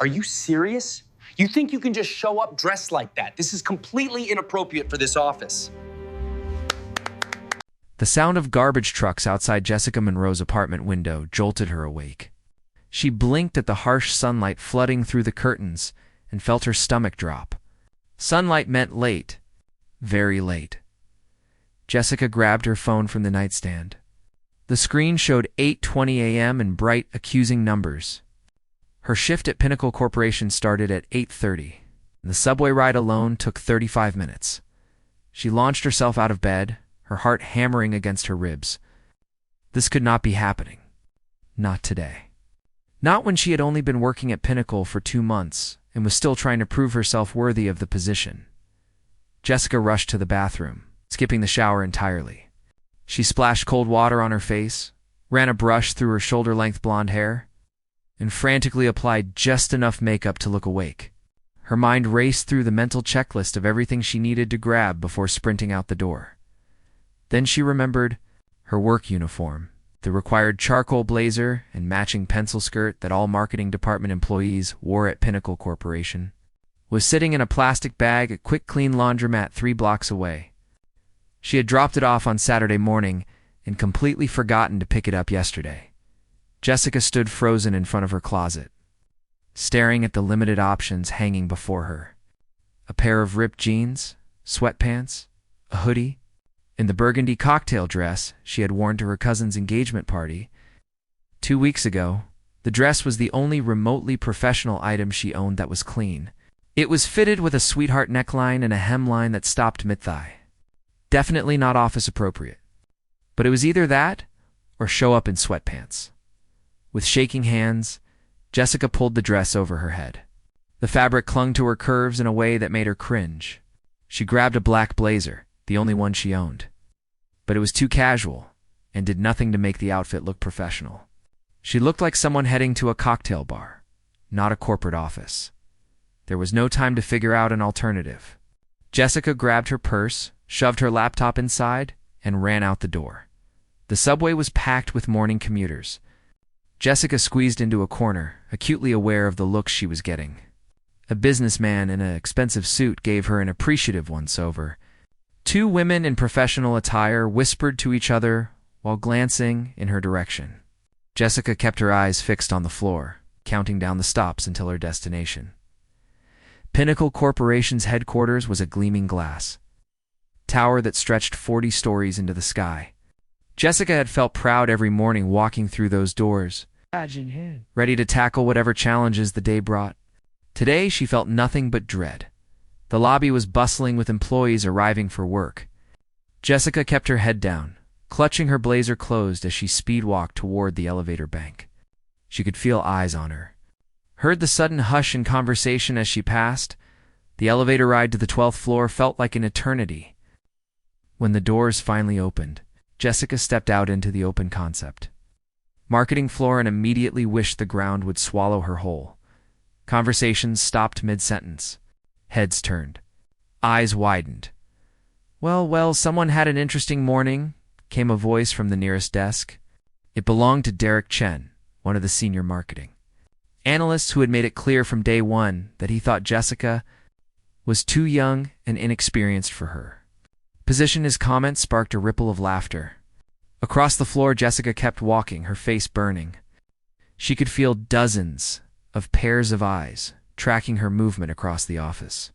Are you serious? You think you can just show up dressed like that? This is completely inappropriate for this office. The sound of garbage trucks outside Jessica Monroe's apartment window jolted her awake. She blinked at the harsh sunlight flooding through the curtains and felt her stomach drop. Sunlight meant late, very late. Jessica grabbed her phone from the nightstand. The screen showed 8:20 a.m. in bright, accusing numbers. Her shift at Pinnacle Corporation started at 8:30. The subway ride alone took 35 minutes. She launched herself out of bed, her heart hammering against her ribs. This could not be happening. Not today. Not when she had only been working at Pinnacle for 2 months and was still trying to prove herself worthy of the position. Jessica rushed to the bathroom, skipping the shower entirely. She splashed cold water on her face, ran a brush through her shoulder-length blonde hair, and frantically applied just enough makeup to look awake. Her mind raced through the mental checklist of everything she needed to grab before sprinting out the door. Then she remembered her work uniform, the required charcoal blazer and matching pencil skirt that all marketing department employees wore at Pinnacle Corporation, was sitting in a plastic bag at Quick Clean Laundromat 3 blocks away. She had dropped it off on Saturday morning and completely forgotten to pick it up yesterday. Jessica stood frozen in front of her closet, staring at the limited options hanging before her. A pair of ripped jeans, sweatpants, a hoodie, and the burgundy cocktail dress she had worn to her cousin's engagement party. 2 weeks ago, the dress was the only remotely professional item she owned that was clean. It was fitted with a sweetheart neckline and a hemline that stopped mid-thigh. Definitely not office appropriate. But it was either that or show up in sweatpants. With shaking hands, Jessica pulled the dress over her head. The fabric clung to her curves in a way that made her cringe. She grabbed a black blazer, the only one she owned. But it was too casual and did nothing to make the outfit look professional. She looked like someone heading to a cocktail bar, not a corporate office. There was no time to figure out an alternative. Jessica grabbed her purse, shoved her laptop inside, and ran out the door. The subway was packed with morning commuters. Jessica squeezed into a corner, acutely aware of the looks she was getting. A businessman in an expensive suit gave her an appreciative once-over. 2 women in professional attire whispered to each other while glancing in her direction. Jessica kept her eyes fixed on the floor, counting down the stops until her destination. Pinnacle Corporation's headquarters was a gleaming glass tower that stretched 40 stories into the sky. Jessica had felt proud every morning walking through those doors, ready to tackle whatever challenges the day brought. Today she felt nothing but dread. The lobby was bustling with employees arriving for work. Jessica kept her head down, clutching her blazer closed as she speed-walked toward the elevator bank. She could feel eyes on her. Heard the sudden hush in conversation as she passed. The elevator ride to the 12th floor felt like an eternity. When the doors finally opened, Jessica stepped out into the open concept marketing floor and immediately wished the ground would swallow her whole. Conversations stopped mid-sentence. Heads turned. Eyes widened. Well, someone had an interesting morning, came a voice from the nearest desk. It belonged to Derek Chen, one of the senior marketing analysts who had made it clear from day one that he thought Jessica was too young and inexperienced for her. His comment sparked a ripple of laughter. Across the floor, Jessica kept walking, her face burning. She could feel dozens of pairs of eyes tracking her movement across the office.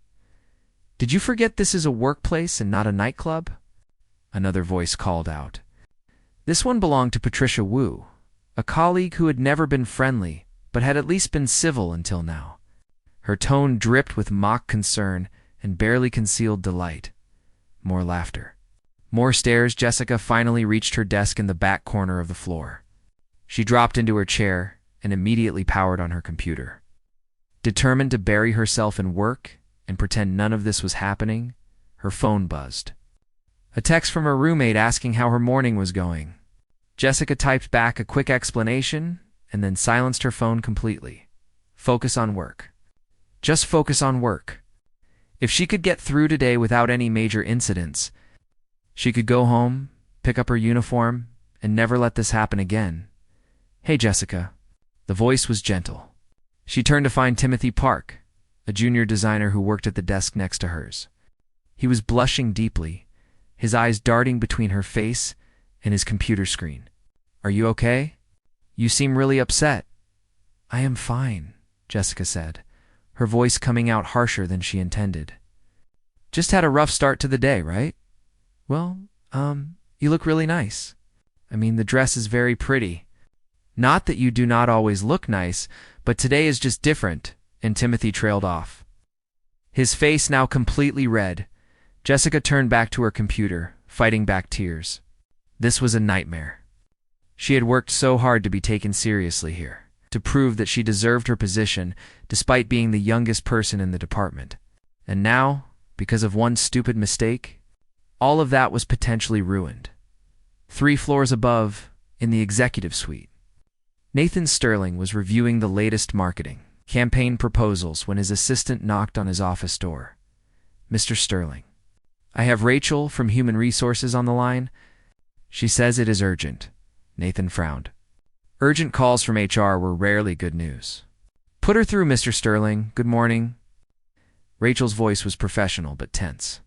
"Did you forget this is a workplace and not a nightclub?" Another voice called out. This one belonged to Patricia Wu, a colleague who had never been friendly, but had at least been civil until now. Her tone dripped with mock concern and barely concealed delight. More laughter. More stairs. Jessica finally reached her desk in the back corner of the floor. She dropped into her chair and immediately powered on her computer. Determined to bury herself in work and pretend none of this was happening, her phone buzzed. A text from her roommate asking how her morning was going. Jessica typed back a quick explanation and then silenced her phone completely. Focus on work. Just focus on work. If she could get through today without any major incidents, she could go home, pick up her uniform, and never let this happen again. "Hey, Jessica." The voice was gentle. She turned to find Timothy Park, a junior designer who worked at the desk next to hers. He was blushing deeply, his eyes darting between her face and his computer screen. "Are you okay? You seem really upset." "I am fine," Jessica said, her voice coming out harsher than she intended. "Just had a rough start to the day, right? Well, you look really nice. I mean, the dress is very pretty. Not that you do not always look nice, but today is just different," and Timothy trailed off. His face now completely red, Jessica turned back to her computer, fighting back tears. This was a nightmare. She had worked so hard to be taken seriously here, to prove that she deserved her position despite being the youngest person in the department. And now, because of one stupid mistake, all of that was potentially ruined. 3 floors above, in the executive suite, Nathan Sterling was reviewing the latest marketing campaign proposals when his assistant knocked on his office door. "Mr. Sterling, I have Rachel from Human Resources on the line. She says it is urgent." Nathan frowned. Urgent calls from HR were rarely good news. "Put her through, Mr. Sterling. Good morning." Rachel's voice was professional but tense.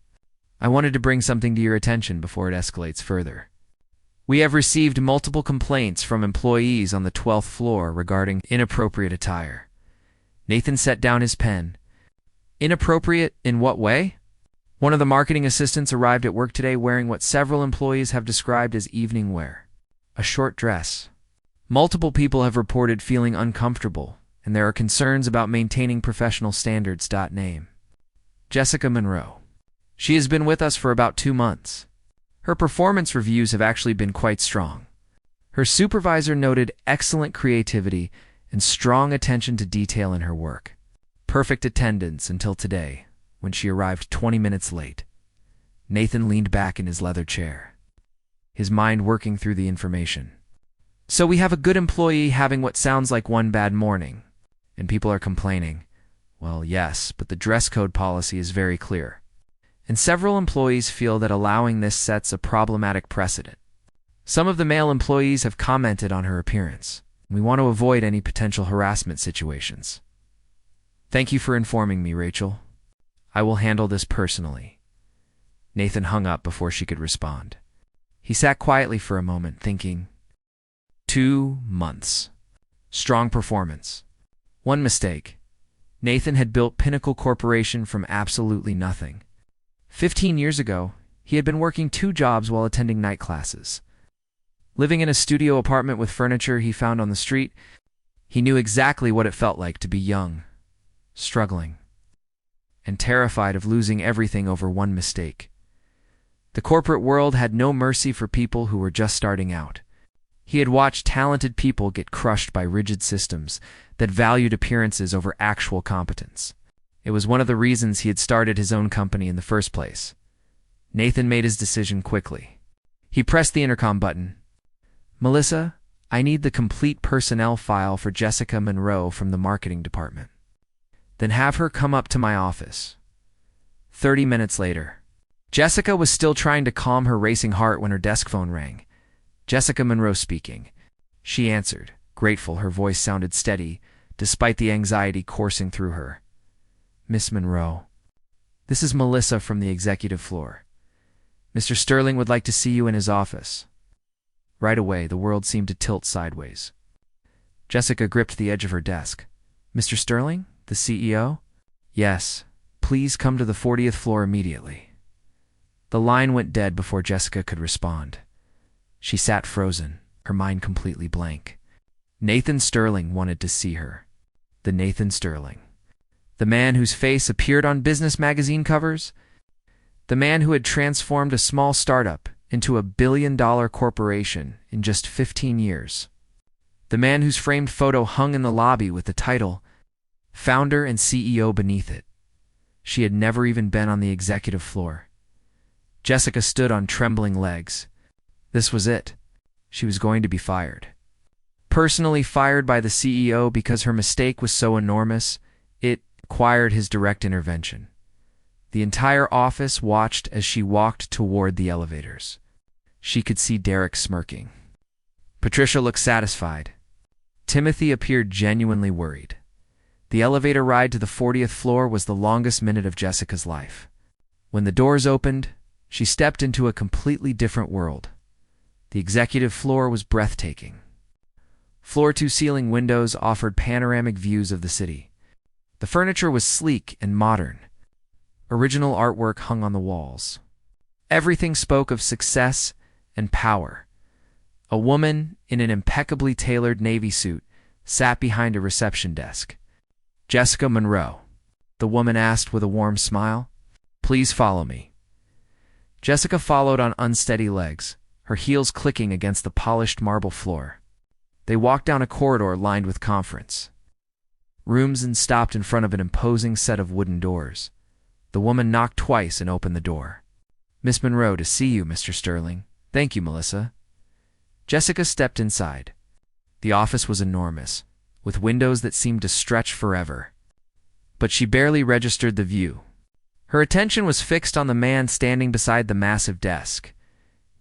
"I wanted to bring something to your attention before it escalates further. We have received multiple complaints from employees on the 12th floor regarding inappropriate attire." Nathan set down his pen. "Inappropriate in what way?" "One of the marketing assistants arrived at work today wearing what several employees have described as evening wear. A short dress. Multiple people have reported feeling uncomfortable, and there are concerns about maintaining professional standards. Name: Jessica Monroe. She has been with us for about 2 months. Her performance reviews have actually been quite strong. Her supervisor noted excellent creativity and strong attention to detail in her work. Perfect attendance until today, when she arrived 20 minutes late." Nathan leaned back in his leather chair, his mind working through the information. "So we have a good employee having what sounds like one bad morning, and people are complaining. Well, yes, but the dress code policy is very clear. And several employees feel that allowing this sets a problematic precedent. Some of the male employees have commented on her appearance. We want to avoid any potential harassment situations. Thank you for informing me, Rachel. I will handle this personally." Nathan hung up before she could respond. He sat quietly for a moment, thinking. 2 months. Strong performance. One mistake. Nathan had built Pinnacle Corporation from absolutely nothing. 15 years ago, he had been working 2 jobs while attending night classes. Living in a studio apartment with furniture he found on the street, he knew exactly what it felt like to be young, struggling, and terrified of losing everything over one mistake. The corporate world had no mercy for people who were just starting out. He had watched talented people get crushed by rigid systems that valued appearances over actual competence. It was one of the reasons he had started his own company in the first place. Nathan made his decision quickly. He pressed the intercom button. "Melissa, I need the complete personnel file for Jessica Monroe from the marketing department. Then have her come up to my office." 30 minutes later. Jessica was still trying to calm her racing heart when her desk phone rang. Jessica Monroe speaking. She answered, grateful. Her voice sounded steady, despite the anxiety coursing through her. "Miss Monroe, this is Melissa from the executive floor. Mr. Sterling would like to see you in his office." Right away, the world seemed to tilt sideways. Jessica gripped the edge of her desk. "Mr. Sterling, the CEO?" "Yes, please come to the 40th floor immediately." The line went dead before Jessica could respond. She sat frozen, her mind completely blank. Nathan Sterling wanted to see her. The Nathan Sterling. The man whose face appeared on business magazine covers? The man who had transformed a small startup into a billion-dollar corporation in just 15 years? The man whose framed photo hung in the lobby with the title, Founder and CEO, beneath it? She had never even been on the executive floor. Jessica stood on trembling legs. This was it. She was going to be fired. Personally fired by the CEO because her mistake was so enormous, it required his direct intervention. The entire office watched as she walked toward the elevators. She could see Derek smirking. Patricia looked satisfied. Timothy appeared genuinely worried. The elevator ride to the 40th floor was the longest minute of Jessica's life. When the doors opened, she stepped into a completely different world. The executive floor was breathtaking. Floor-to-ceiling windows offered panoramic views of the city. The furniture was sleek and modern. Original artwork hung on the walls. Everything spoke of success and power. A woman in an impeccably tailored navy suit sat behind a reception desk. "Jessica Monroe," the woman asked with a warm smile. "Please follow me." Jessica followed on unsteady legs, her heels clicking against the polished marble floor. They walked down a corridor lined with conference rooms and stopped in front of an imposing set of wooden doors. The woman knocked twice and opened the door. "Miss Monroe, to see you, Mr. Sterling." "Thank you, Melissa." Jessica stepped inside. The office was enormous, with windows that seemed to stretch forever. But she barely registered the view. Her attention was fixed on the man standing beside the massive desk.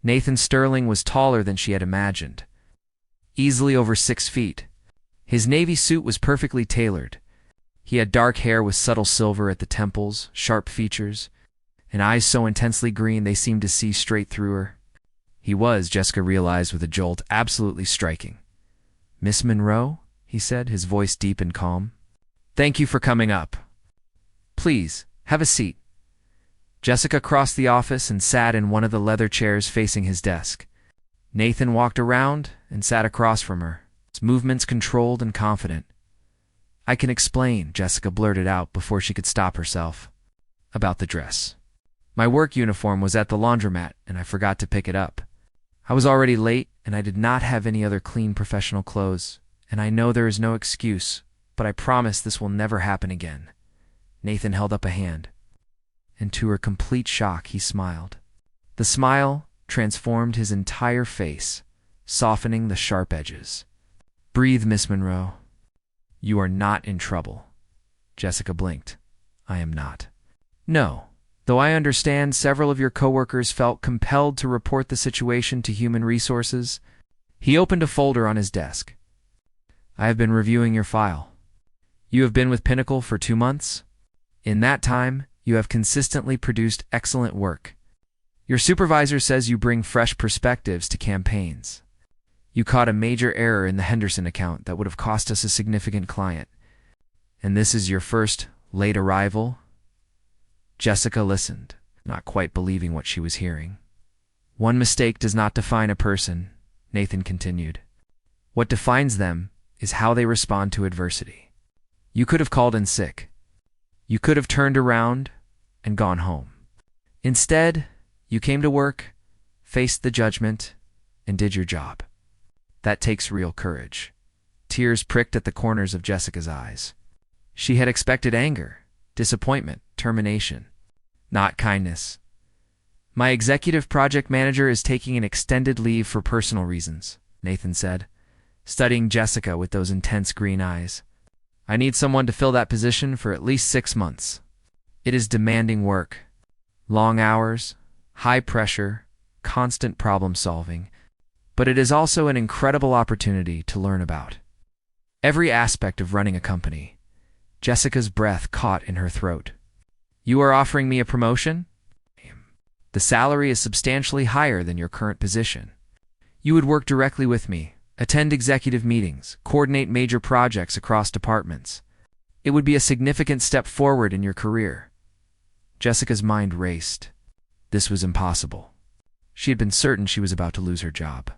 Nathan Sterling was taller than she had imagined, easily over 6 feet. His navy suit was perfectly tailored. He had dark hair with subtle silver at the temples, sharp features, and eyes so intensely green they seemed to see straight through her. He was, Jessica realized with a jolt, absolutely striking. "Miss Monroe?" he said, his voice deep and calm. "Thank you for coming up. Please, have a seat." Jessica crossed the office and sat in one of the leather chairs facing his desk. Nathan walked around and sat across from her, his movements controlled and confident. "I can explain," Jessica blurted out before she could stop herself. "About the dress. My work uniform was at the laundromat, and I forgot to pick it up. I was already late, and I did not have any other clean professional clothes, and I know there is no excuse, but I promise this will never happen again." Nathan held up a hand, and to her complete shock, he smiled. The smile transformed his entire face, softening the sharp edges. "Breathe, Miss Monroe. You are not in trouble." Jessica blinked. "I am not." "No. Though I understand several of your coworkers felt compelled to report the situation to Human Resources." He opened a folder on his desk. "I have been reviewing your file. You have been with Pinnacle for 2 months. In that time, you have consistently produced excellent work. Your supervisor says you bring fresh perspectives to campaigns. You caught a major error in the Henderson account that would have cost us a significant client. And this is your first late arrival?" Jessica listened, not quite believing what she was hearing. "One mistake does not define a person," Nathan continued. "What defines them is how they respond to adversity. You could have called in sick. You could have turned around and gone home. Instead, you came to work, faced the judgment, and did your job. That takes real courage." Tears pricked at the corners of Jessica's eyes. She had expected anger, disappointment, termination, not kindness. "My executive project manager is taking an extended leave for personal reasons," Nathan said, studying Jessica with those intense green eyes. "I need someone to fill that position for at least 6 months. It is demanding work. Long hours, high pressure, constant problem solving, but it is also an incredible opportunity to learn about every aspect of running a company." Jessica's breath caught in her throat. "You are offering me a promotion? The salary is substantially higher than your current position. You would work directly with me, attend executive meetings, coordinate major projects across departments. It would be a significant step forward in your career." Jessica's mind raced. This was impossible. She had been certain she was about to lose her job.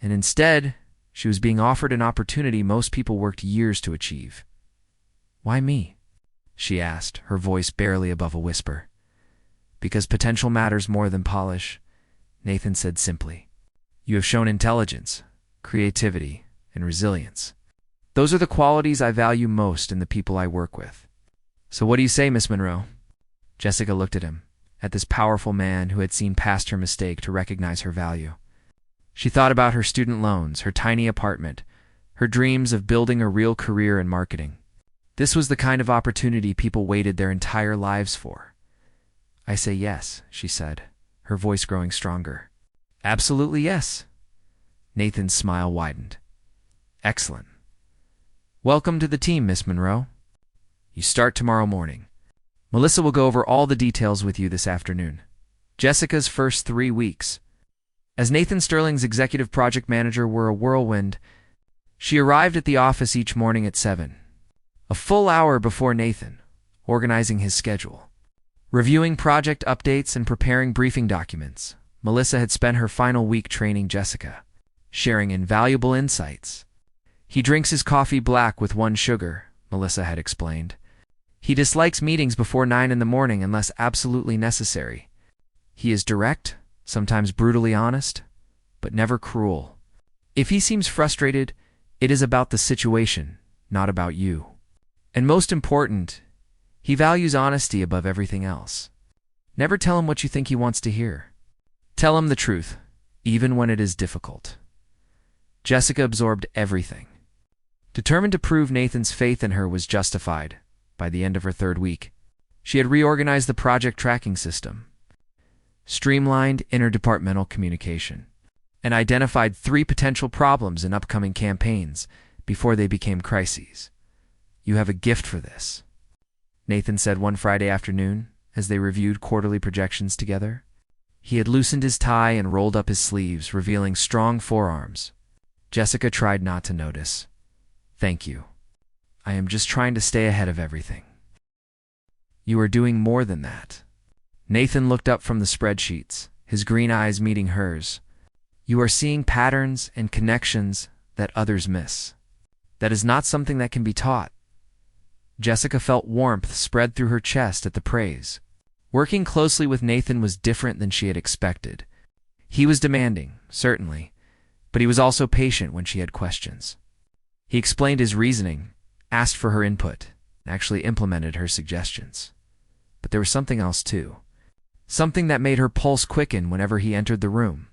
And instead, she was being offered an opportunity most people worked years to achieve. "Why me?" she asked, her voice barely above a whisper. "Because potential matters more than polish," Nathan said simply. "You have shown intelligence, creativity, and resilience. Those are the qualities I value most in the people I work with. So what do you say, Miss Monroe?" Jessica looked at him, at this powerful man who had seen past her mistake to recognize her value. She thought about her student loans, her tiny apartment, her dreams of building a real career in marketing. This was the kind of opportunity people waited their entire lives for. "I say yes," she said, her voice growing stronger. "Absolutely yes." Nathan's smile widened. "Excellent. Welcome to the team, Miss Monroe. You start tomorrow morning. Melissa will go over all the details with you this afternoon. Jessica's first 3 weeks. As Nathan Sterling's executive project manager were a whirlwind, she arrived at the office each morning at 7. A full hour before Nathan, organizing his schedule. Reviewing project updates and preparing briefing documents, Melissa had spent her final week training Jessica, sharing invaluable insights. He drinks his coffee black with 1 sugar, Melissa had explained. He dislikes meetings before 9 in the morning unless absolutely necessary. He is direct, sometimes brutally honest, but never cruel. If he seems frustrated, it is about the situation, not about you. And most important, he values honesty above everything else. Never tell him what you think he wants to hear. Tell him the truth, even when it is difficult. Jessica absorbed everything. Determined to prove Nathan's faith in her was justified, by the end of her 3rd week, she had reorganized the project tracking system, streamlined interdepartmental communication, and identified 3 potential problems in upcoming campaigns before they became crises. You have a gift for this, Nathan said one Friday afternoon as they reviewed quarterly projections together. He had loosened his tie and rolled up his sleeves, revealing strong forearms. Jessica tried not to notice. Thank you. I am just trying to stay ahead of everything. You are doing more than that. Nathan looked up from the spreadsheets, his green eyes meeting hers. You are seeing patterns and connections that others miss. That is not something that can be taught. Jessica felt warmth spread through her chest at the praise. Working closely with Nathan was different than she had expected. He was demanding, certainly, but he was also patient when she had questions. He explained his reasoning, asked for her input, and actually implemented her suggestions. But there was something else too. Something that made her pulse quicken whenever he entered the room.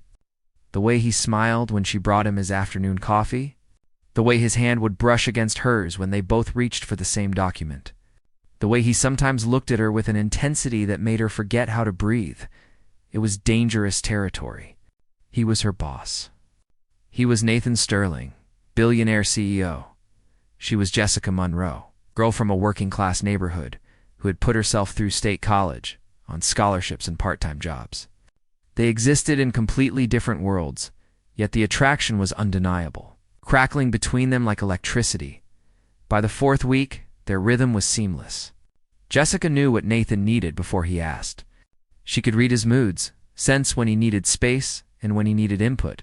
The way he smiled when she brought him his afternoon coffee. The way his hand would brush against hers when they both reached for the same document. The way he sometimes looked at her with an intensity that made her forget how to breathe. It was dangerous territory. He was her boss. He was Nathan Sterling, billionaire CEO. She was Jessica Monroe, girl from a working-class neighborhood who had put herself through state college on scholarships and part-time jobs. They existed in completely different worlds, yet the attraction was undeniable, crackling between them like electricity. By the 4th week, their rhythm was seamless. Jessica knew what Nathan needed before he asked. She could read his moods, sense when he needed space and when he needed input.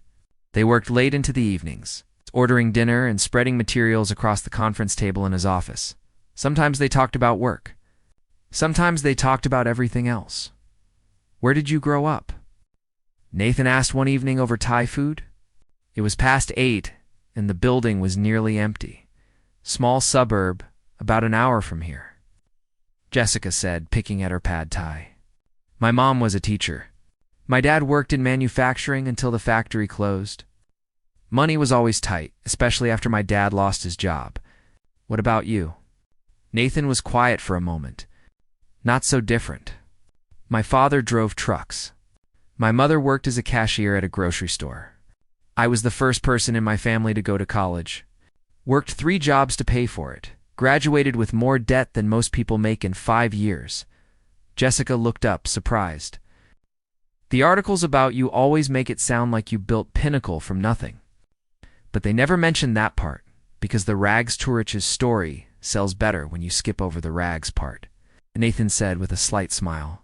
They worked late into the evenings, ordering dinner and spreading materials across the conference table in his office. Sometimes they talked about work. Sometimes they talked about everything else. Where did you grow up? Nathan asked one evening over Thai food. It was past 8, and the building was nearly empty. Small suburb, about an hour from here. Jessica said, picking at her pad thai. My mom was a teacher. My dad worked in manufacturing until the factory closed. Money was always tight, especially after my dad lost his job. What about you? Nathan was quiet for a moment. Not so different. My father drove trucks. My mother worked as a cashier at a grocery store. I was the first person in my family to go to college. Worked 3 jobs to pay for it. Graduated with more debt than most people make in 5 years. Jessica looked up, surprised. The articles about you always make it sound like you built Pinnacle from nothing. But they never mention that part, because the rags to riches story sells better when you skip over the rags part, Nathan said with a slight smile.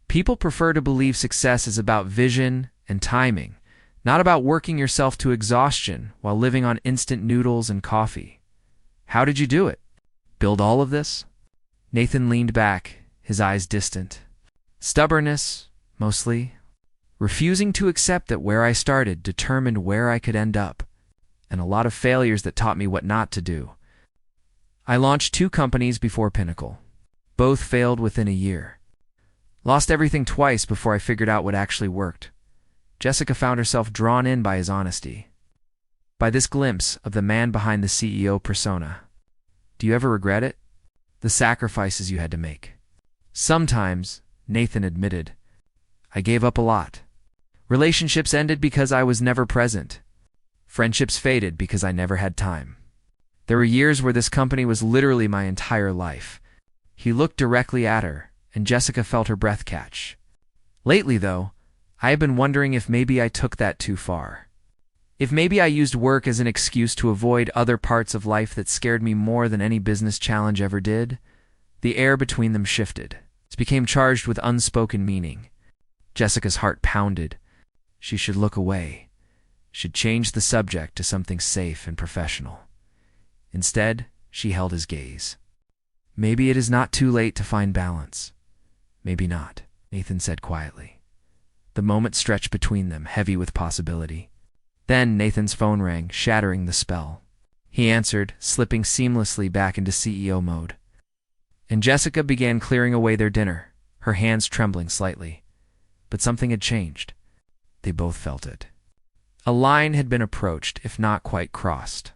People prefer to believe success is about vision and timing, not about working yourself to exhaustion while living on instant noodles and coffee. How did you do it? Build all of this? Nathan leaned back, his eyes distant. Stubbornness, mostly. Refusing to accept that where I started determined where I could end up, and a lot of failures that taught me what not to do. I launched 2 companies before Pinnacle. Both failed within a year. Lost everything twice before I figured out what actually worked. Jessica found herself drawn in by his honesty, by this glimpse of the man behind the CEO persona. Do you ever regret it? The sacrifices you had to make. Sometimes, Nathan admitted. I gave up a lot. Relationships ended because I was never present. Friendships faded because I never had time. There were years where this company was literally my entire life, He looked directly at her, and Jessica felt her breath catch. Lately, though, I have been wondering if maybe I took that too far. If maybe I used work as an excuse to avoid other parts of life that scared me more than any business challenge ever did. The air between them shifted. It became charged with unspoken meaning. Jessica's heart pounded. She should look away. Should change the subject to something safe and professional. Instead, she held his gaze. Maybe it is not too late to find balance. Maybe not, Nathan said quietly. The moment stretched between them, heavy with possibility. Then Nathan's phone rang, shattering the spell. He answered, slipping seamlessly back into CEO mode. And Jessica began clearing away their dinner, her hands trembling slightly. But something had changed. They both felt it. A line had been approached, if not quite crossed.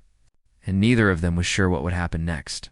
And neither of them was sure what would happen next.